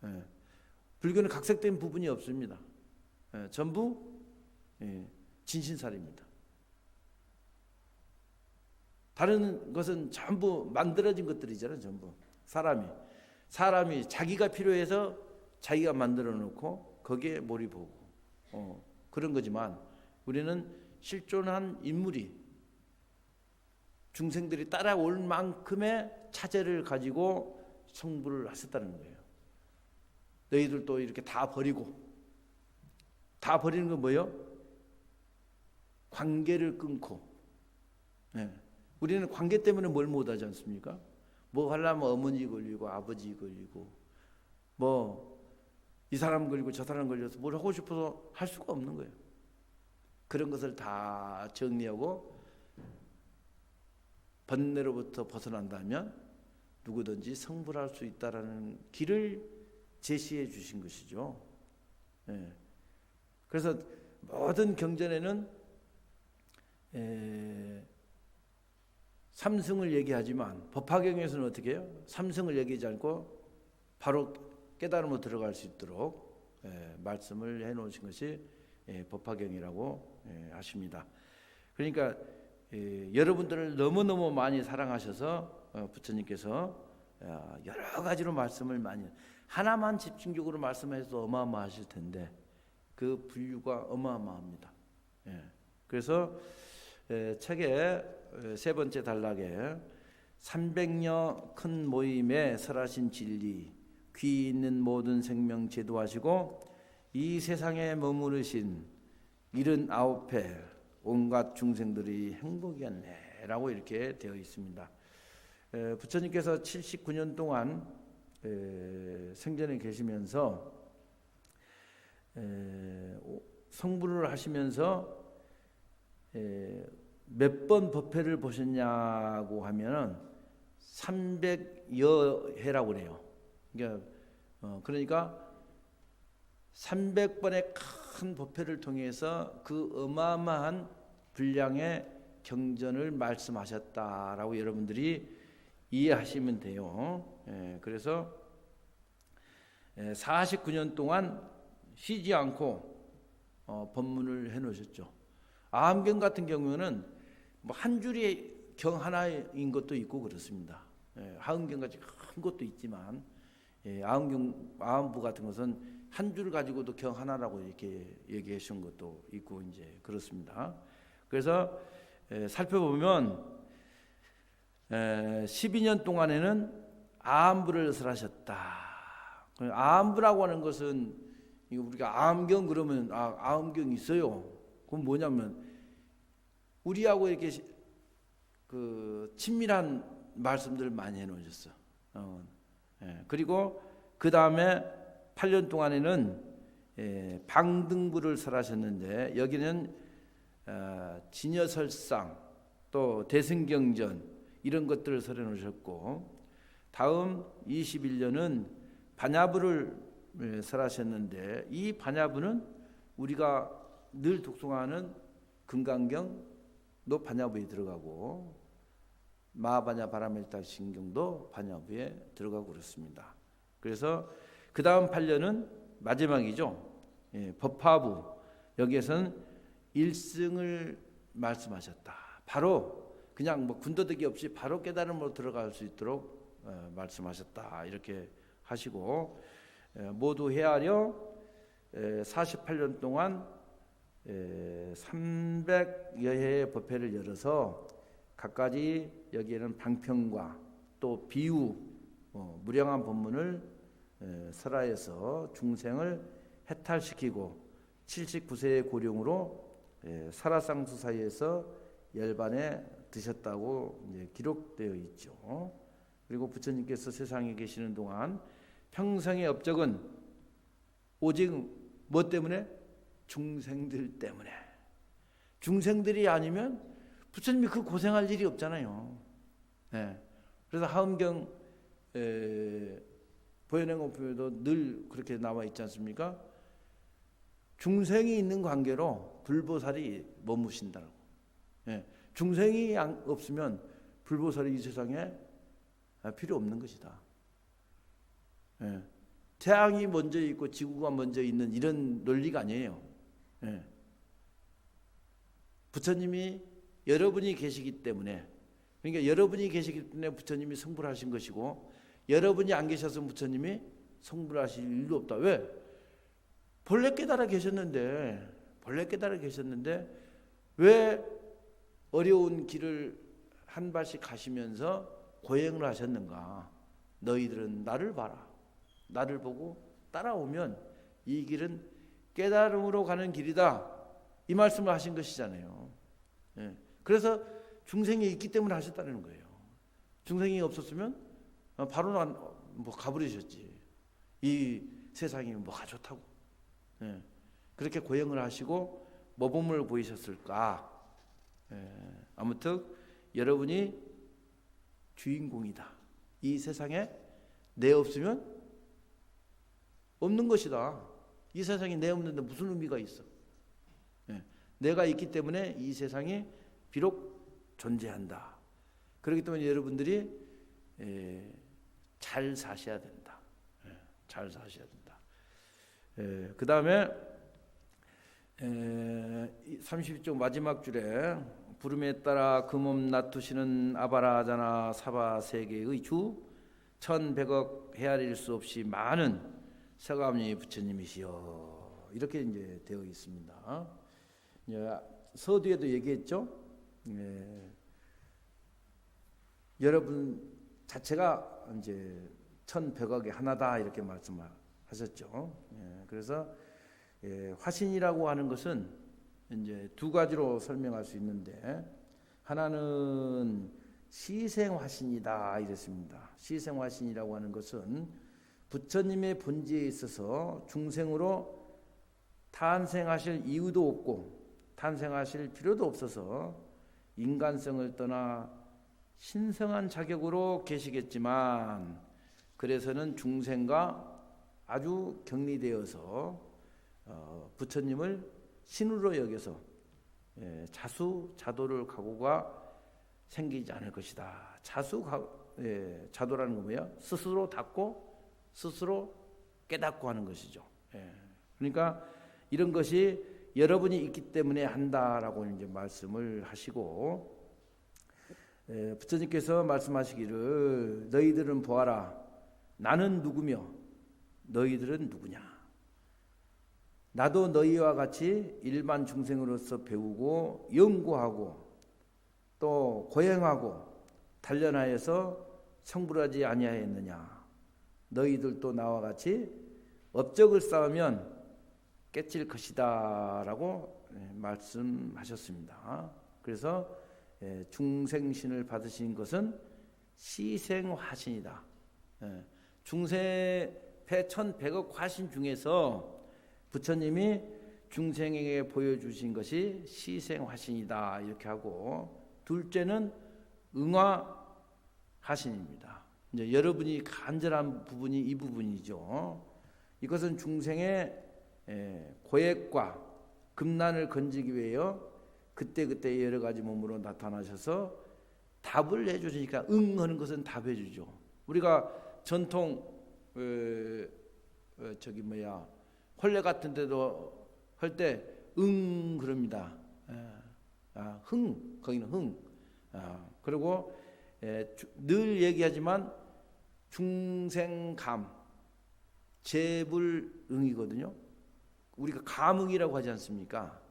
예. 불교는 각색된 부분이 없습니다. 예. 전부 진신살입니다. 다른 것은 전부 만들어진 것들이잖아요. 전부 사람이 자기가 필요해서 자기가 만들어 놓고 거기에 몰입하고 그런 거지만, 우리는 실존한 인물이 중생들이 따라올 만큼의 차제를 가지고 성불을 하셨다는 거예요. 너희들도 이렇게 다 버리고, 다 버리는 건 뭐예요? 관계를 끊고. 네. 우리는 관계 때문에 뭘 못하지 않습니까? 뭐 하려면 어머니 걸리고 아버지 걸리고 뭐 이 사람 걸리고 저 사람 걸려서 뭘 하고 싶어서 할 수가 없는 거예요. 그런 것을 다 정리하고 번뇌로부터 벗어난다면 누구든지 성불할 수 있다라는 길을 제시해 주신 것이죠. 예. 그래서 모든 경전에는 삼승을 얘기하지만 법화경에서는 어떻게 해요? 삼승을 얘기하지 않고 바로 깨달음으로 들어갈 수 있도록 말씀을 해놓으신 것이 법화경이라고 하십니다. 그러니까 여러분들을 너무너무 많이 사랑하셔서 부처님께서 여러 가지로 말씀을 많이, 하나만 집중적으로 말씀해서 어마어마하실 텐데 그 분류가 어마어마합니다. 그래서 책의 세 번째 단락에 300여 큰 모임에 설하신 진리, 귀 있는 모든 생명 제도하시고 이 세상에 머무르신 79회 온갖 중생들이 행복이었네 라고 이렇게 되어 있습니다. 부처님께서 79년 동안 생전에 계시면서 성불을 하시면서 몇 번 법회를 보셨냐고 하면은 300여 회라고 그래요. 그러니까 300번의 큰 법회를 통해서 그 어마어마한 분량의 경전을 말씀하셨다라고 여러분들이 이해하시면 돼요. 그래서 49년 동안 쉬지 않고 법문을 해놓으셨죠. 아함경 같은 경우는 뭐 한 줄이 경 하나인 것도 있고 그렇습니다. 하음경 같이 큰 것도 있지만 아함부 같은 것은 한 줄 가지고도 경 하나라고 이렇게 얘기해 주신 것도 있고 이제 그렇습니다. 그래서 살펴보면 12년 동안에는 아함부를 설하셨다. 아함부라고 하는 것은 우리가 아함경 그러면 아함경 있어요. 그건 뭐냐면 우리하고 이렇게 그 친밀한 말씀들을 많이 해놓으셨어. 그리고 그 다음에 8년 동안에는 방등부를 설하셨는데 여기는 진여설상 또 대승경전 이런 것들을 설해놓으셨고, 다음 21년은 반야부를 설하셨는데 이 반야부는 우리가 늘 독송하는 금강경도 반야부에 들어가고 마하반야 바라멜타 신경도 반야부에 들어가고 그렇습니다. 그래서 그 다음 8년은 마지막이죠. 법화부, 여기에서는 일승을 말씀하셨다. 바로 그냥 뭐 군더더기 없이 바로 깨달음으로 들어갈 수 있도록 말씀하셨다. 이렇게 하시고 모두 헤아려 48년 동안 300여 회의 법회를 열어서 각가지 여기에는 방평과 또 비유, 무량한 법문을 설하여서 중생을 해탈시키고 79세의 고령으로 사라상수 사이에서 열반에 드셨다고 이제 기록되어 있죠. 그리고 부처님께서 세상에 계시는 동안 평생의 업적은 오직 뭐 때문에? 중생들 때문에. 중생들이 아니면 부처님이 그 고생할 일이 없잖아요. 그래서 하음경 보현행공표에도 늘 그렇게 나와 있지 않습니까? 중생이 있는 관계로 불보살이 머무신다고. 중생이 없으면 불보살이 이 세상에 필요 없는 것이다. 예. 태양이 먼저 있고 지구가 먼저 있는 이런 논리가 아니에요. 예. 부처님이 여러분이 계시기 때문에, 그러니까 여러분이 계시기 때문에 부처님이 성불 하신 것이고, 여러분이 안 계셨으면 부처님이 성불 하실 일도 없다. 왜? 본래 깨달아 계셨는데 왜 어려운 길을 한 발씩 가시면서 고행을 하셨는가? 너희들은 나를 봐라. 나를 보고 따라오면 이 길은 깨달음으로 가는 길이다. 이 말씀을 하신 것이잖아요. 예. 그래서 중생이 있기 때문에 하셨다는 거예요. 중생이 없었으면 바로 뭐 가버리셨지. 이 세상이 뭐가 좋다고. 예. 그렇게 고행을 하시고 모범을 보이셨을까? 예. 아무튼 여러분이 주인공이다. 이 세상에 내 없으면 없는 것이다. 이 세상에 내 없는데 무슨 의미가 있어? 예. 내가 있기 때문에 이 세상이 비록 존재한다. 그렇기 때문에 여러분들이 잘 사셔야 된다. 잘 사셔야 된다. 그 다음에 32쪽 마지막 줄에 부름에 따라 금음 놔두시는 아바라자나 사바 세계의 주 1100억 헤아릴 수 없이 많은 서가모니 부처님이시여, 이렇게 이제 되어 있습니다. 서두에도 얘기했죠. 여러분 자체가 이제 1100억의 하나다 이렇게 말씀하셨죠. 그래서 화신이라고 하는 것은 이제 두 가지로 설명할 수 있는데, 하나는 시생화신이다 이랬습니다. 시생화신이라고 하는 것은 부처님의 본지에 있어서 중생으로 탄생하실 이유도 없고 탄생하실 필요도 없어서 인간성을 떠나 신성한 자격으로 계시겠지만, 그래서는 중생과 아주 격리되어서 부처님을 신으로 여겨서 자수자도를 각오가 생기지 않을 것이다. 자도라는 건 뭐야? 스스로 닦고 스스로 깨닫고 하는 것이죠. 그러니까 이런 것이 여러분이 있기 때문에 한다라고 이제 말씀을 하시고, 부처님께서 말씀하시기를 너희들은 보아라. 나는 누구며 너희들은 누구냐. 나도 너희와 같이 일반 중생으로서 배우고 연구하고 또 고행하고 단련하여서 성불하지 아니하였느냐. 너희들도 나와 같이 업적을 쌓으면 깨칠 것이다 라고 말씀하셨습니다. 그래서 중생신을 받으신 것은 시생화신이다. 중생의 1100억 화신 중에서 부처님이 중생에게 보여주신 것이 시생화신이다 이렇게 하고, 둘째는 응화화신입니다. 이제 여러분이 간절한 부분이 이 부분이죠. 이것은 중생의 고액과 금난을 건지기 위하여 그때그때 여러 가지 몸으로 나타나셔서 답을 해주시니까 하는 것은 답해 주죠. 우리가 전통 혼례 같은 데도 할 때 그럽니다. 거기는 그리고 늘 얘기하지만 중생감 재불응이거든요. 우리가 감응이라고 하지 않습니까?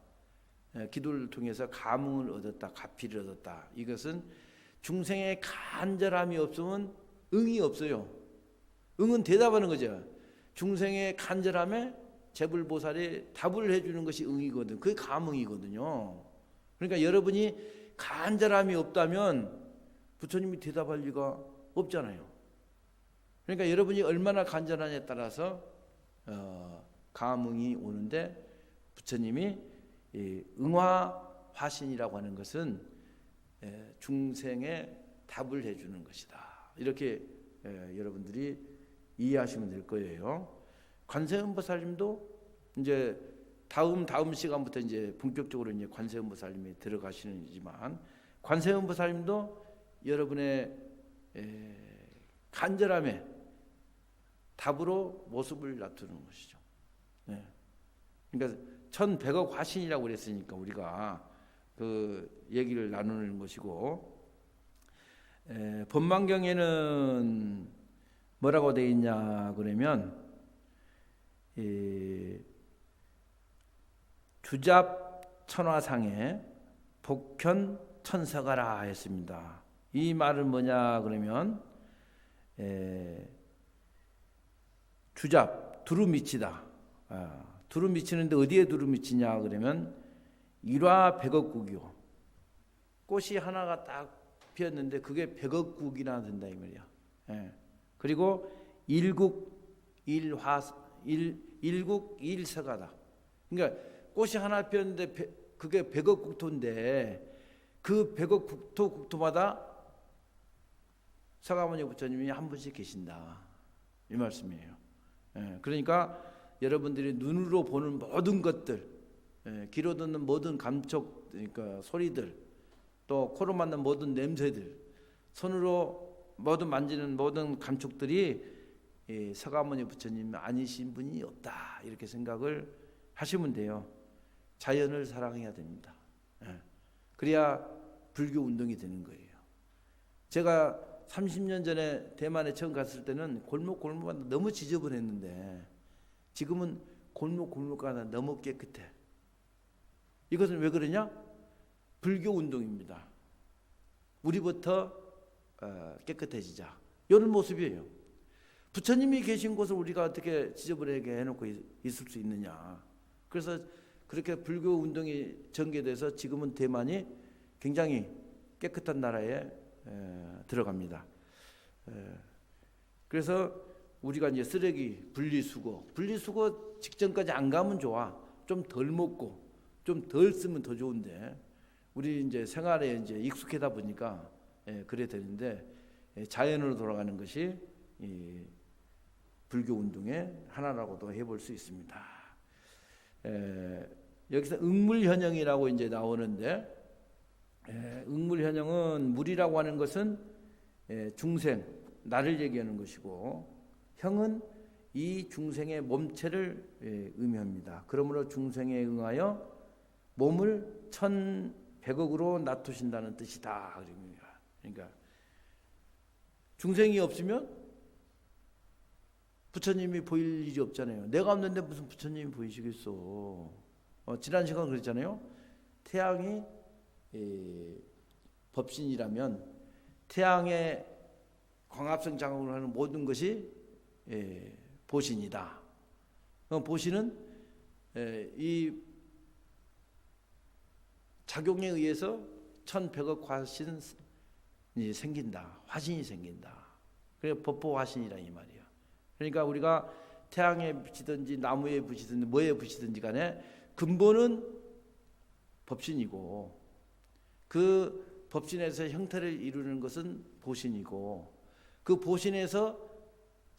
기도를 통해서 감응을 얻었다, 가피를 얻었다. 이것은 중생의 간절함이 없으면 응이 없어요. 응은 대답하는 거죠. 중생의 간절함에 재불보살이 답을 해주는 것이 응이거든. 그게 감응이거든요. 그러니까 여러분이 간절함이 없다면 부처님이 대답할 리가 없잖아요. 그러니까 여러분이 얼마나 간절하냐에 따라서 감응이 오는데, 부처님이 응화화신이라고 하는 것은 중생의 답을 해주는 것이다. 이렇게 여러분들이 이해하시면 될 거예요. 관세음보살님도 이제 다음 시간부터 이제 본격적으로 이제 관세음보살님이 들어가시는지만, 관세음보살님도 여러분의 간절함에 답으로 모습을 놔두는 것이죠. 네. 그러니까 1100억 화신이라고 그랬으니까 우리가 그 얘기를 나누는 것이고, 법망경에는 뭐라고 되어 있냐 그러면 주잡 천화상에 복현 천서가라 했습니다. 이 말은 뭐냐 그러면 주잡 두루미치다. 두루미치는데 어디에 두루미치냐 그러면 일화100억국이요. 꽃이 하나가 딱 피었는데 그게 100억국이나 된다 이 말이야. 그리고 일국일서가다. 그러니까 꽃이 하나 피었는데 그게 100억 국토인데 그 100억 국토마다 서가모니 부처님이 한 분씩 계신다 이 말씀이에요. 그러니까 여러분들이 눈으로 보는 모든 것들, 귀로 듣는 모든 감촉, 그러니까 소리들, 또 코로 맡는 모든 냄새들, 손으로 모든 만지는 모든 감촉들이 서가모니 부처님 아니신 분이 없다 이렇게 생각을 하시면 돼요. 자연을 사랑해야 됩니다. 그래야 불교 운동이 되는 거예요. 제가 30년 전에 대만에 처음 갔을 때는 골목골목마다 너무 지저분했는데 지금은 골목골목마다 너무 깨끗해. 이것은 왜 그러냐? 불교 운동입니다. 우리부터 깨끗해지자. 이런 모습이에요. 부처님이 계신 곳을 우리가 어떻게 지저분하게 해놓고 있을 수 있느냐. 그래서 그렇게 불교 운동이 전개돼서 지금은 대만이 굉장히 깨끗한 나라에 들어갑니다. 그래서 우리가 이제 쓰레기 분리수거 직전까지 안 가면 좋아. 좀 덜 먹고 좀 덜 쓰면 더 좋은데 우리 이제 생활에 이제 익숙하다 보니까 그래 되는데 자연으로 돌아가는 것이 이 불교 운동의 하나라고도 해볼 수 있습니다. 여기서 응물현영이라고 이제 나오는데, 응물현영은 물이라고 하는 것은 중생, 나를 얘기하는 것이고, 형은 이 중생의 몸체를 의미합니다. 그러므로 중생에 응하여 몸을 1100억으로 놔두신다는 뜻이다. 그러니까 중생이 없으면 부처님이 보일 일이 없잖아요. 내가 없는데 무슨 부처님이 보이시겠어. 지난 시간 그랬잖아요. 태양이 법신이라면 태양의 광합성 작용을 하는 모든 것이 보신이다. 보신은 이 작용에 의해서 1100억 화신이 생긴다. 화신이 생긴다. 그래 법보 화신이라 이 말이야. 그러니까 우리가 태양에 붙이든지 나무에 붙이든지 뭐에 붙이든지 간에 근본은 법신이고 그 법신에서 형태를 이루는 것은 보신이고 그 보신에서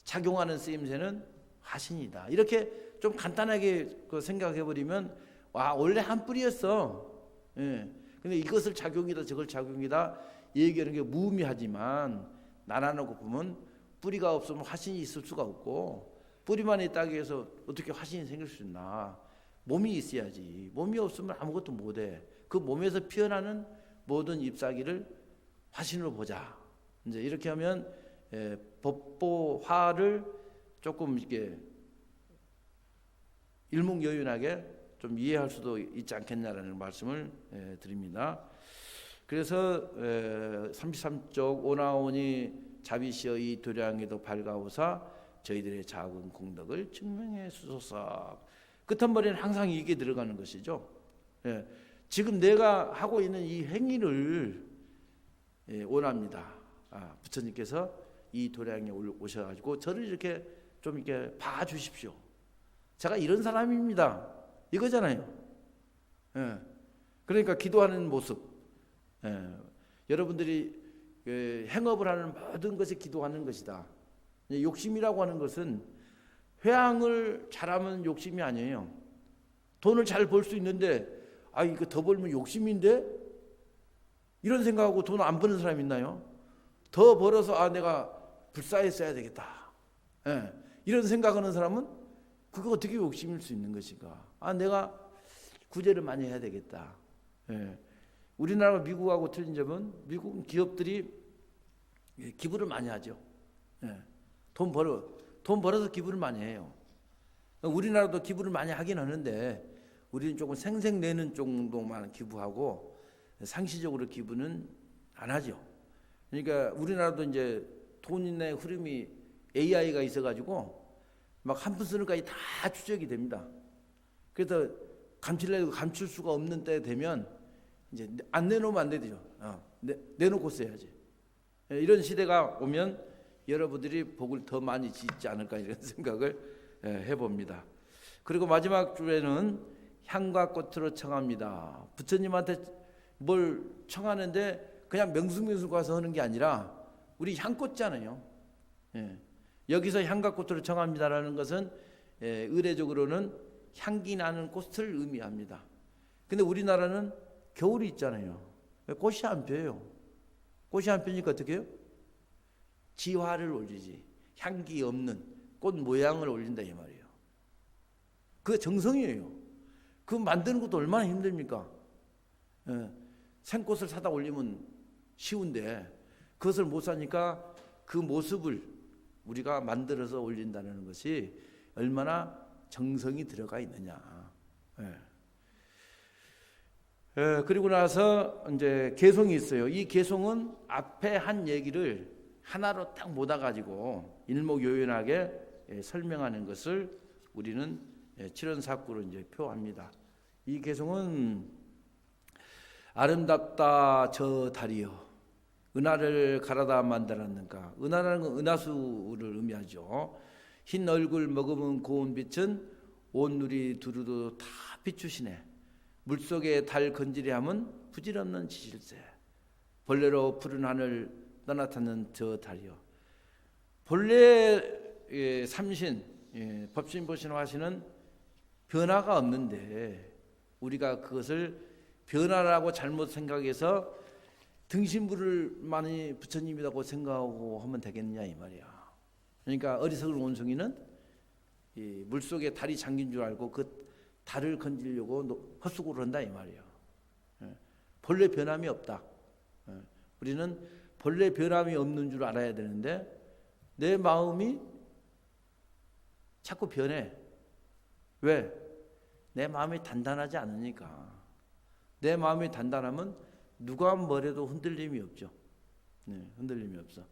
작용하는 쓰임새는 화신이다. 이렇게 좀 간단하게 생각해버리면 와 원래 한 뿌리였어. 근데 이것을 작용이다 저걸 작용이다 얘기하는 게 무의미하지만 나눠놓고 보면 뿌리가 없으면 화신이 있을 수가 없고 뿌리만 있다고 해서 어떻게 화신이 생길 수 있나. 몸이 있어야지. 몸이 없으면 아무것도 못해. 그 몸에서 피어나는 모든 잎사귀를 화신으로 보자. 이제 이렇게 하면 법보화를 조금 이렇게 일목요연하게 좀 이해할 수도 있지 않겠냐라는 말씀을 드립니다. 그래서 33쪽 오나오니 자비시여 이 도량에도 밝아오사 저희들의 작은 공덕을 증명해 주소서. 끝한번에는 항상 이게 들어가는 것이죠. 지금 내가 하고 있는 이 행위를 원합니다. 부처님께서 이 도량에 오셔가지고 저를 이렇게 좀 이렇게 봐주십시오. 제가 이런 사람입니다. 이거잖아요. 그러니까 기도하는 모습. 여러분들이 행업을 하는 모든 것에 기도하는 것이다. 욕심이라고 하는 것은 회항을 잘하면 욕심이 아니에요. 돈을 잘 벌 수 있는데 이거 더 벌면 욕심인데? 이런 생각하고 돈 안 버는 사람 있나요? 더 벌어서 내가 불사에 써야 되겠다. 예. 이런 생각하는 사람은 그거 어떻게 욕심일 수 있는 것인가? 내가 구제를 많이 해야 되겠다. 예. 우리나라가 미국하고 틀린 점은 미국은 기업들이 기부를 많이 하죠. 예. 돈 벌어서 기부를 많이 해요. 우리나라도 기부를 많이 하긴 하는데 우리는 조금 생색내는 정도만 기부하고 상시적으로 기부는 안 하죠. 그러니까 우리나라도 이제 돈의 흐름이 AI가 있어가지고 막 한 푼 쓰는 까지 다 추적이 됩니다. 그래서 감출래도 감출 수가 없는 때 되면 이제 안 내놓으면 안 되죠. 내놓고 써야지. 이런 시대가 오면 여러분들이 복을 더 많이 짓지 않을까 이런 생각을 해봅니다. 그리고 마지막 주에는 향과 꽃으로 청합니다. 부처님한테 뭘 청하는데 그냥 명승명승 가서 하는 게 아니라 우리 향꽃잖아요. 여기서 향과 꽃으로 청합니다라는 것은 의례적으로는 향기 나는 꽃을 의미합니다. 근데 우리나라는 겨울이 있잖아요. 꽃이 안 펴요. 꽃이 안 피니까 어떻게 해요? 지화를 올리지. 향기 없는 꽃 모양을 올린다 이 말이에요. 그게 정성이에요. 그거 만드는 것도 얼마나 힘듭니까? 생꽃을 사다 올리면 쉬운데 그것을 못 사니까 그 모습을 우리가 만들어서 올린다는 것이 얼마나 정성이 들어가 있느냐. 그리고 나서 이제 개송이 있어요. 이 개송은 앞에 한 얘기를 하나로 딱 모아가지고 일목요연하게 설명하는 것을 우리는 칠언사구로 이제 표합니다. 이 개송은 아름답다 저 달이여 은하를 갈아다 만들었는가. 은하라는 건 은하수를 의미하죠. 흰 얼굴 머금은 고운 빛은 온 누리 두루도 다 비추시네. 물속에 달 건지리함은 부질없는 지실세. 벌레로 푸른 하늘 떠나타는 저 달이여. 본래 삼신 법신보신 하시는 변화가 없는데 우리가 그것을 변화라고 잘못 생각해서 등신부를 많이 부처님이라고 생각하고 하면 되겠느냐 이 말이야. 그러니까 어리석은 원숭이는 이 물속에 달이 잠긴 줄 알고 그 달을 건지려고 헛수고를 한다 이 말이야. 본래 변함이 없다. 우리는 본래 변함이 없는 줄 알아야 되는데 내 마음이 자꾸 변해. 왜? 내 마음이 단단하지 않으니까. 내 마음이 단단하면 누가 뭐래도 흔들림이 없죠. 흔들림이 없어.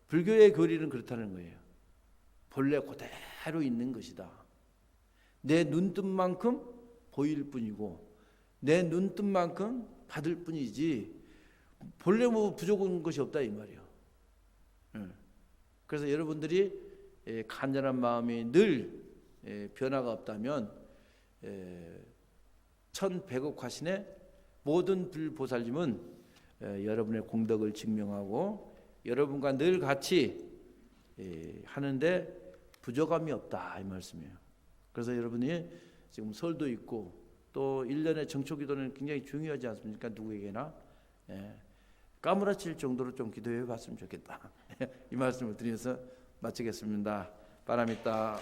불교의 교리는 그렇다는 거예요. 본래 그대로 있는 것이다. 내 눈뜬만큼 보일 뿐이고 내 눈뜬만큼 받을 뿐이지 본래 뭐 부족한 것이 없다 이 말이에요. 그래서 여러분들이 간절한 마음이 늘 변화가 없다면 천백억 화신의 모든 불보살님은 여러분의 공덕을 증명하고 여러분과 늘 같이 하는데 부족함이 없다 이 말씀이에요. 그래서 여러분이 지금 설도 있고 또 1년의 정초기도는 굉장히 중요하지 않습니까? 누구에게나 까무라칠 정도로 좀 기도해 봤으면 좋겠다. 이 말씀을 드려서 마치겠습니다. 바람있다.